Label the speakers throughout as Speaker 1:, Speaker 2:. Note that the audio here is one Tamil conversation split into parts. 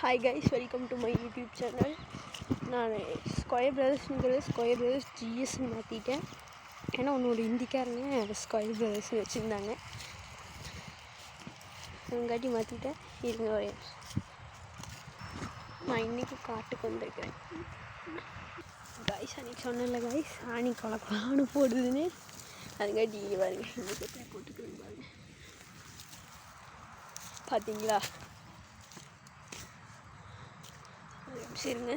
Speaker 1: Hi guys, welcome to my YouTube channel. நான் ஸ்கொயர் பிரதர்ஸ் ஜிஎஸ்ன்னு மாற்றிட்டேன். ஏன்னா ஒன்று ஹிந்திக்காரங்க ஸ்கொயர் பிரதர்ஸ்னு வச்சுருந்தாங்க, அதுங்காட்டி மாற்றிட்டேன். இருங்க நான் இன்றைக்கி காட்டுக்கு வந்திருக்கிறேன் கைஸ். அன்றைக்கி சொன்னேன்ல கைஸ், ஆணி கொலக்கொலான்னு போடுதுன்னு, அதுங்காட்டி பாருங்க இன்றைக்கி போட்டுக்கிறேன் பாருங்க, பார்த்தீங்களா? சரிங்க,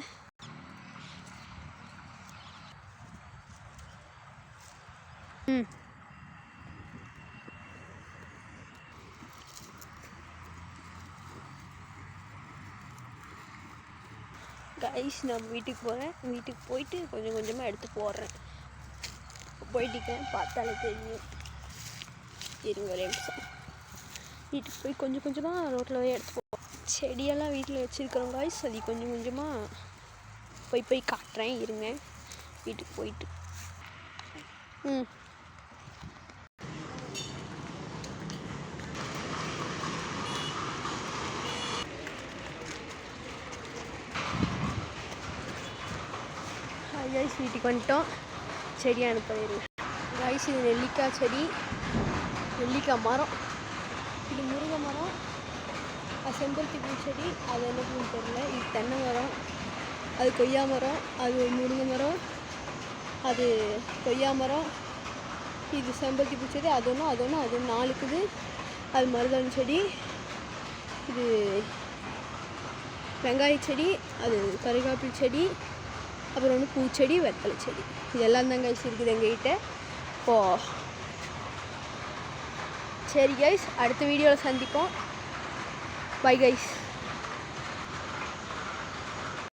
Speaker 1: கைஸ் நான் வீட்டுக்கு போகிறேன். வீட்டுக்கு போயிட்டு கொஞ்சம் கொஞ்சமாக எடுத்து போடுறேன். போயிட்டுக்கிறேன், பார்த்தாலே தெரியும். இருங்க ஒரே நிமிஷம். வீட்டுக்கு போய் கொஞ்சம் கொஞ்சமாக ரோட்டில் போய் எடுத்து போவோம். செடியெல்லாம் வீட்டில் வச்சுருக்கிறோம் கைஸ், அது கொஞ்சம் கொஞ்சமாக போய் காட்டுறேன். இருங்க வீட்டுக்கு போயிட்டு. கைஸ் வீட்டுக்கு வந்துட்டோம். செடி அனுப்பிடுங்க கைஸ். இது நெல்லிக்காய் செடி, நெல்லிக்காய் மரம், இது முருங்கை மரம், அது செம்பருத்தி பூ செடி, அது என்ன பூன்னு தெரியல. இது தென்னை மரம், அது கொய்யா மரம், அது முருங்கை மரம், அது கொய்யா மரம், இது செம்பருத்தி பூ செடி, அது ஒன்று 4 இருக்குது. அது மருதாணி செடி, இது வெங்காய செடி, அது கறிவேப்பிலை செடி, அப்புறம் வந்து பூச்செடி, வெத்தலை செடி, இதெல்லாம் தான் கைஸ் இருக்குது எங்ககிட்ட. சரி கைஸ், அடுத்த வீடியோவில் சந்திப்போம். Bye guys.